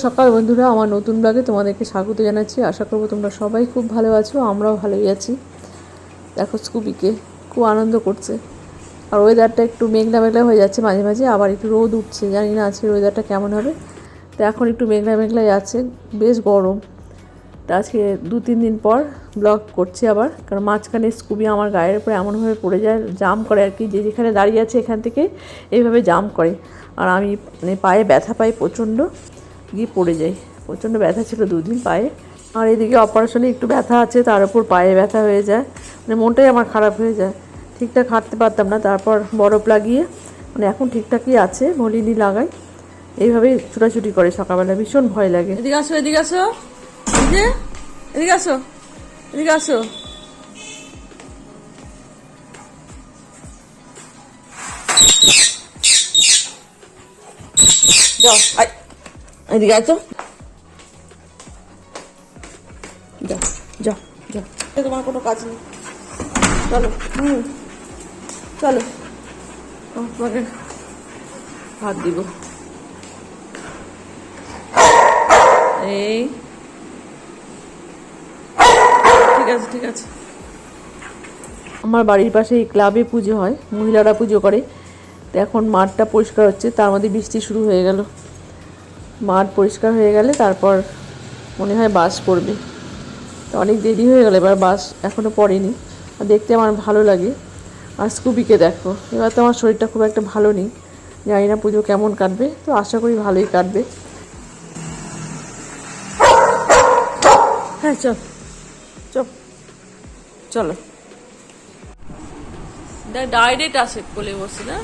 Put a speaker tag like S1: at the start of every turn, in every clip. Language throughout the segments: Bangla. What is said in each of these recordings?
S1: সকাল বন্ধুরা, আমার নতুন ব্লগে তোমাদেরকে স্বাগত জানাচ্ছি। আশা করবো তোমরা সবাই খুব ভালো আছো, আমরাও ভালোই আছি। দেখো স্কুবিকে খুব আনন্দ করছে। আর ওয়েদারটা একটু মেঘলা মেঘলা হয়ে যাচ্ছে, মাঝে মাঝে আবার একটু রোদ উঠছে। জানি না আজকে ওয়েদারটা কেমন হবে। তো এখন একটু মেঘলা মেঘলাই আছে, বেশ গরম। তো আজকে 2-3 দিন পর ব্লগ করছি আবার, কারণ মাঝখানে স্কুবি আমার গায়ের উপরে এমনভাবে পড়ে যায়, জাম করে আর কি। যেখানে দাঁড়িয়ে আছে এখান থেকে এইভাবে জাম করে, আর আমি মানে পায়ে ব্যথা পাই প্রচণ্ড, গিয়ে পড়ে যাই। প্রচণ্ড ব্যথা ছিল 2 দিন পায়ে। আর এদিকে অপারেশনে একটু ব্যথা আছে, তার উপর পায়ে ব্যথা হয়ে যায়, মানে মনটাই আমার খারাপ হয়ে যায়। ঠিকঠাক হাঁটতে পারতাম না, তারপর বরফ লাগিয়ে মানে এখন ঠিকঠাকই আছে, ভলিনি লাগাই। এইভাবেই ছুটাছুটি করে সকালবেলা, ভীষণ ভয় লাগে। এদিকে আসো, এদিকে আসো, এদিকে আসো, এদিকে আসো। যাও, এদিকে আসো, যাও যাও যাও, তোমার কোনো কাজ নেই, চলো। চলো, তোমাকে হাত দিব। এই ঠিক আছে, ঠিক আছে। আমার বাড়ির পাশে এই ক্লাবে পুজো হয়, মহিলারা পুজো করে। তো এখন মাঠটা পরিষ্কার হচ্ছে, তার মধ্যে বৃষ্টি শুরু হয়ে গেল। মাঠ পরিষ্কার হয়ে গেলে তারপর মনে হয় বাস পড়বে। তো অনেক দেরি হয়ে গেল, এবার বাস এখনও পড়েনি। আর দেখতে আমার ভালো লাগে। আর স্কুবিকে দেখো, এবার তো আমার শরীরটা খুব একটা ভালো নেই, জানি না পুজো কেমন কাটবে। তো আশা করি ভালোই কাটবে। হ্যাঁ, চল চল, চলো। ডাইরেক্ট আসে কোলে বসে না।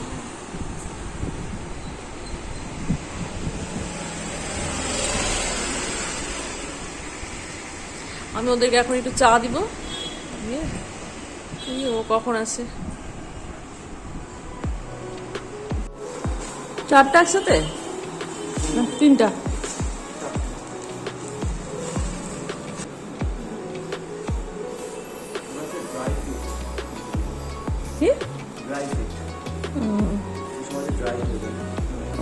S1: আমি ওদেরকে এখন একটু চা দিব। ও কখন আসে? 4টা একসাথে না 3টা? কি?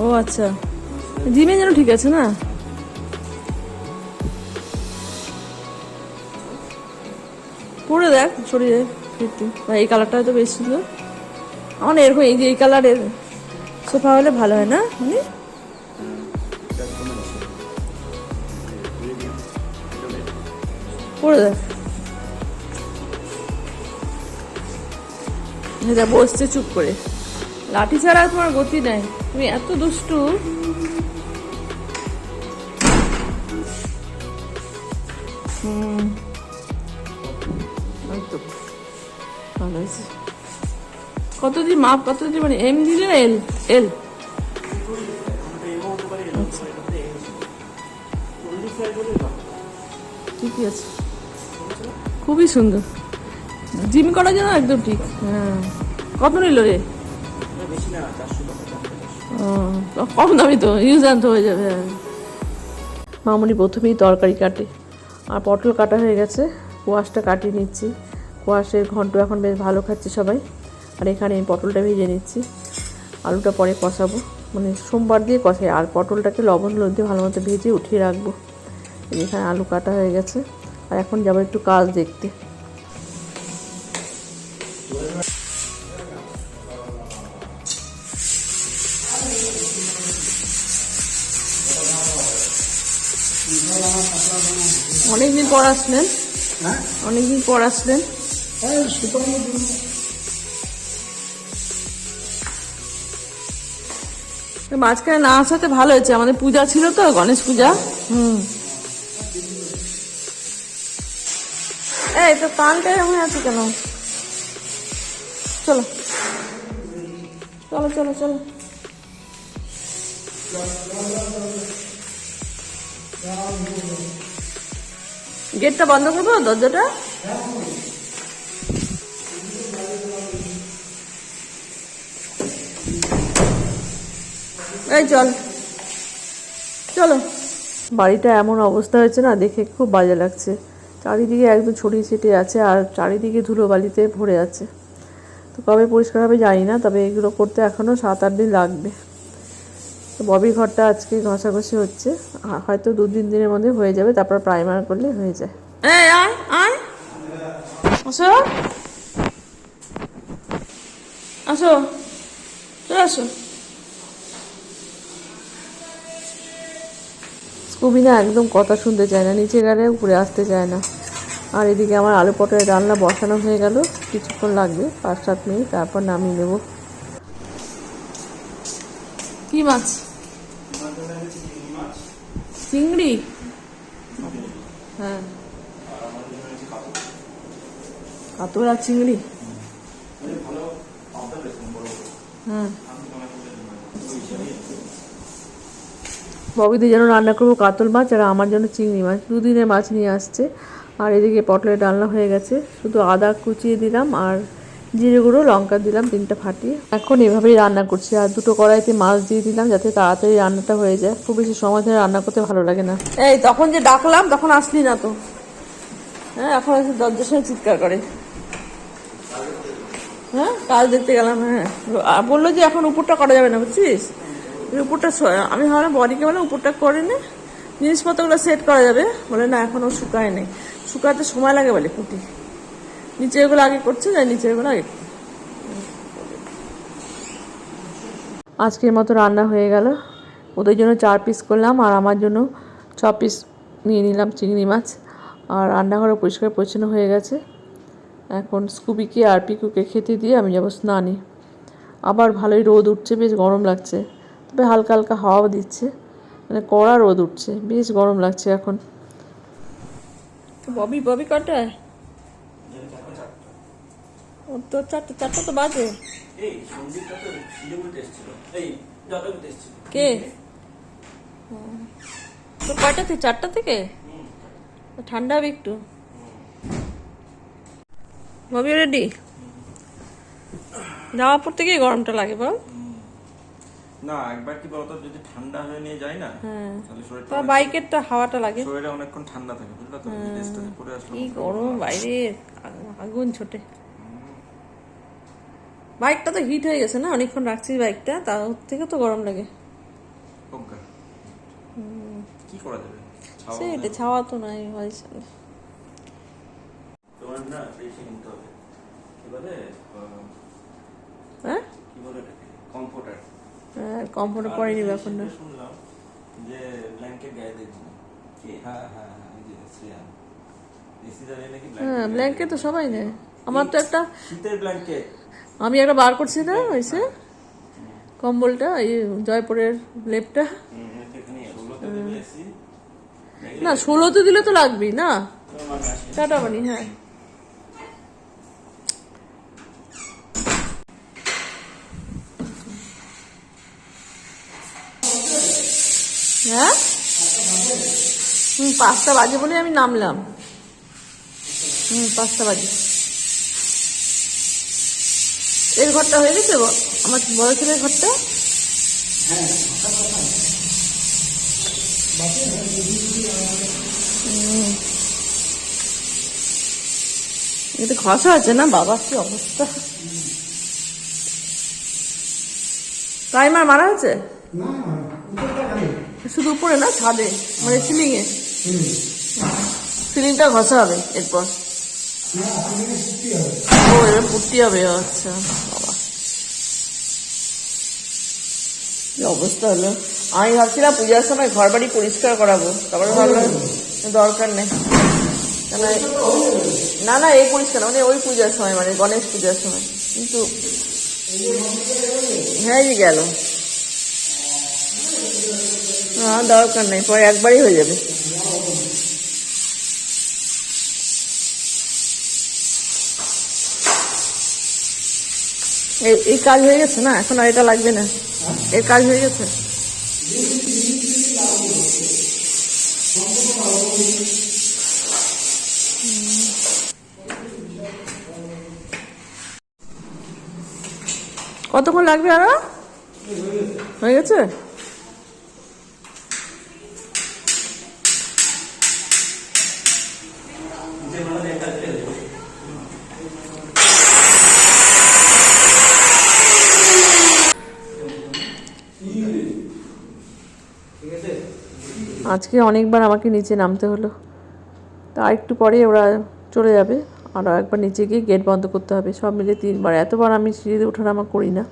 S1: ও আচ্ছা, জিমে যেন ঠিক আছে না। পরে দেখ শরীরে ফিরতি। এই কালারটা হয়তো বেশ সুন্দর। আমার এরকম এই যে এই কালারের সোফা হলে ভালো হয় না? মানে পরে দেখ, যা বসছে চুপ করে। লাঠি ছাড়া তোমার গতি নাই, তুমি এত দুষ্টু। ভালো হয়েছে। কত দিন মাপ, কত দিন মানে এম দিলে না এল? এল ঠিকই আছে, খুবই সুন্দর। জিম করার জন্য একদম ঠিক। হ্যাঁ, কত নিল রে? কম দামি তো, ইউজ আনতে হয়ে যাবে। মামুনি প্রথমেই তরকারি কাটে, আর পটল কাটা হয়ে গেছে, কোয়াশটা কাটিয়ে নিচ্ছি। কোয়াশের ঘন্ট এখন বেশ ভালো খাচ্ছে সবাই। আর এখানে আমি পটলটা ভেজে নিচ্ছি, আলুটা পরে কষাবো, মানে সোমবার দিয়ে কষাই। আর পটলটাকে লবণ হলুদ দিয়ে ভালো মতো ভেজে উঠিয়ে রাখবো। এখানে আলু কাটা হয়ে গেছে, আর এখন যাবো একটু কাজ দেখতে। অনেকদিন পর আসলেন? অনেকদিন পর আসলেন। মাঝখানে না আসাতে ভালো হয়েছে, আমাদের পূজা ছিল তো, গণেশ পূজা। এই তো কানটা এমন আছে কেন? চলো চলো চলো চলো। গেটটা বন্ধ করবো, দরজাটা। এই চল, চলো। বাড়িটা এমন অবস্থা হয়েছে না, দেখে খুব বাজে লাগছে। চারিদিকে একদম ছড়িয়ে ছিটিয়ে আছে, আর চারিদিকে ধুলোবালিতে ভরে আছে। তো কবে পরিষ্কার হবে জানি না, তবে এগুলো করতে এখনও 7-8 দিন লাগবে। তো ববির ঘরটা আজকে ঘষাঘষি হচ্ছে, হয়তো 2-3 দিনের মধ্যে হয়ে যাবে, তারপর প্রাইমার করলে হয়ে যায়। এই আয় আয়, আসো আসো, চলে আসো। স্কুবি না একদম কথা শুনতে চায় না, নিচে গেলে উপরে আসতে চায় না। আর এদিকে আমার আলু পটলের রান্না বসানো হয়ে গেল, কিছুক্ষণ লাগবে 5-7 মিনিট, তারপর নামিয়ে নেব। কি মাছ? চিংড়ি? হ্যাঁ, কাতল আর চিংড়ি। হ্যাঁ, ববিদের জন্য রান্না করবো কাতল মাছ, আর আমার জন্য চিংড়ি মাছ। 2 দিনের মাছ নিয়ে আসছে। আর এদিকে পটলের ডালনা হয়ে গেছে, শুধু আদা কুচিয়ে দিলাম আর জিরে গুঁড়ো লঙ্কা দিলাম 3টা ফাটিয়ে। এখন এভাবেই রান্না করছি, আর 2টো কড়াইতে মাছ দিয়ে দিলাম যাতে তাড়াতাড়ি রান্নাটা হয়ে যায়। খুব বেশি সময় ধরে রান্না করতে ভালো লাগে না। এই তখন যে ডাকলাম তখন আসলি না তো। হ্যাঁ, এখন এসে দরজার সঙ্গে চিৎকার করে। হ্যাঁ, কাজ দেখতে গেলাম। হ্যাঁ, বললো যে এখন উপরটা করা যাবে না, বুঝছিস? উপরটা আমি ভাবলাম বডিকে বলে উপরটা করে নে, জিনিসপত্রগুলো সেট করা যাবে। বলে না, এখনও শুকায় নেই, শুকাতে সময় লাগে বলে কুটি। নিচেরগুলো আগে করছে, যাই নিচেরগুলো আগে। আজকের মতো রান্না হয়ে গেল। ওদের জন্য 4 পিস করলাম, আর আমার জন্য 6 পিস নিয়ে নিলাম চিংড়ি মাছ। আর রান্নাঘরে পরিষ্কার পরিচ্ছন্ন হয়ে গেছে। এখন স্কুবিকে আর পিকুকে খেতে দিয়ে আমি যাবো স্নানে। আবার ভালোই রোদ উঠছে, বেশ গরম লাগছে, তবে হালকা হালকা হাওয়াও দিচ্ছে, মানে কড়া রোদ উঠছে, বেশ গরম লাগছে এখন। ববি কটায়? ওর তো 4টা তো বাজে। কে তো কয়টা থেকে? 4টা থেকে? ঠান্ডা হবে একটু। ববি রেডি? জামা পড়তে গিয়ে গরমটা লাগে বল
S2: না, একবার কি বলতো, যদি ঠান্ডা হয়ে নিয়ে যায় না, তাহলে শরীরটা
S1: বাইকের তো হাওয়াটা লাগে,
S2: শরীরে অনেকক্ষণ ঠান্ডা থাকে, বুঝলা তো? ড্রেসটা পরে আসলে
S1: কি গরম বাইরে, আগুন ছোটে। বাইকটা তো হিট হয়ে গেছে না, অনেকক্ষণ রাখছি বাইকটা, তার থেকে তো গরম লাগে।
S2: কি করা যাবে,
S1: সেটা ছাওয়া তো নাই হয়।
S2: তোমার না ফ্রেশে নিতে হবে, কি বলে,
S1: হ্যাঁ
S2: কি বলে এটাকে, কমফোর্টার।
S1: হ্যাঁ, কমফোর্টার পরে নিবে এখন না।
S2: শুনলাম যে ব্ল্যাঙ্কেট গায়ে দেখছি। হ্যাঁ হ্যাঁ, এই যে শ্রেয়ান এসি জানে নাকি
S1: হ্যাঁ, ব্ল্যাঙ্কেট তো সবাই নেয়। আমার তো একটা
S2: শীতের ব্ল্যাঙ্কেট
S1: আমি একটা বার করছি না, হয়েছে কম্বলটা, এই জয়পুরের লেপটা। না, 16তে দিলে তো লাগবেই না। টাটা বানি। হ্যাঁ, হ্যাঁ, 5টা বাজে বলে আমি নামলাম। 5টা বাজে। এর ঘরটা হয়ে গেছে, আমার বড় ছেলের ঘরটা। এটা ঘষা আছে না, বাবা কি অবস্থা। প্রাইমার মারা আছে শুধু উপরে না, ছাদে, মানে সিলিং এ। সিলিংটা ঘষা হবে এরপর। ও, এবার পুট্টি হবে। আচ্ছা বাবা, কি অবস্থা হলো। আমি ভাবছিলাম পূজার সময় ঘর বাড়ি পরিষ্কার করাবো, তারপরে ভাবলাম দরকার নেই। না না, এই পরিষ্কার মানে ওই পূজার সময়, মানে গণেশ পূজার সময়। কিন্তু হ্যাঁ, গেল। হ্যাঁ, দরকার নেই, পরে একবারই হয়ে যাবে। এই কাজ হয়ে গেছে না, এখন আর এটা লাগবে না। এর কাজ হয়ে গেছে। কতক্ষণ লাগবে আরো? হয়ে গেছে। আজকে অনেকবার আমাকে নিচে নামতে হলো। তা একটু পরে ওরা চলে যাবে, আর একবার নিচে গিয়ে গেট বন্ধ করতে হবে। সব মিলে 3বার, এতবার আমি সিঁড়িতে ওঠানামা করি না।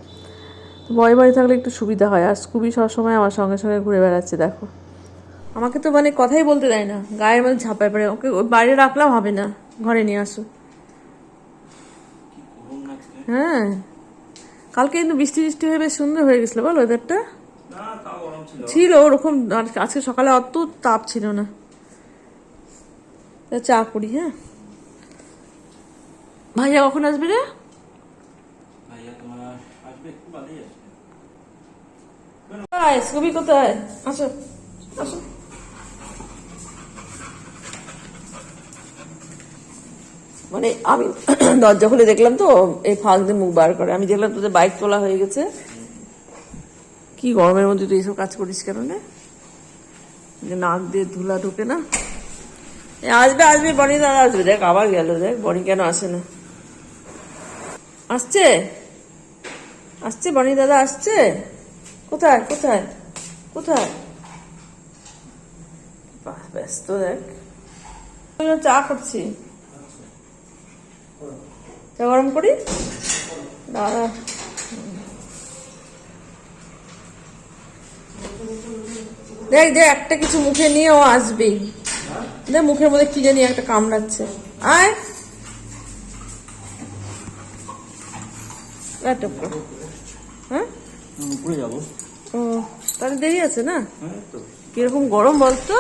S1: বয় বাড়ি থাকলে একটু সুবিধা হয়। আর স্কুবি সবসময় আমার সঙ্গে সঙ্গে ঘুরে বেড়াচ্ছে দেখো। আমাকে তো মানে কথাই বলতে দেয় না, গায়ের মধ্যে ঝাঁপায় পড়ে। ওকে বাইরে রাখলাম হবে না, ঘরে নিয়ে আসো। হ্যাঁ, কালকে কিন্তু বৃষ্টি বৃষ্টি হয়ে বেশ সুন্দর হয়ে গেছিলো বল ওয়েদারটা।
S2: না তাও গরম ছিল।
S1: ছিল ওরকম, আর আজকে সকালে অত তাপ ছিল না। চা করি। হ্যাঁ, ভাইয়া কখন আসবে রে?
S2: ভাইয়া তোমার আসবে একটু বাদেই আসবে।
S1: ছবি কোথায়? আসো আসো। মানে আমি দরজা খুলে দেখলাম তো এই ফাঁক দিয়ে মুখ বার করে। আমি দেখলাম তোদের বাইক তোলা হয়ে গেছে। কি গরমের মধ্যে তুই এইসব কাজ করিস কেন রে? যে নাক দিয়ে ধুলা ঢুকে না। আসবে আসবে, বনি দাদা আসবে। দেখ আবার গেল, দেখ বনি কেন আসে না। আসছে আসছে, বনি দাদা আসছে। কোথায় কোথায় কোথায়? বাহ, ব্যস্ত দেখ। চা করছি, চা গরম করি দাদা। দেখ যে একটা কিছু মুখে নিয়ে ও আসবেই। দেখ মুখের মধ্যে কি জানি একটা কামড়াচ্ছে। আয় হ্যাঁ,
S2: উপরে যাবো।
S1: ও তাহলে দেরি আছে না?
S2: হ্যাঁ তো
S1: কিরকম গরম বলতো।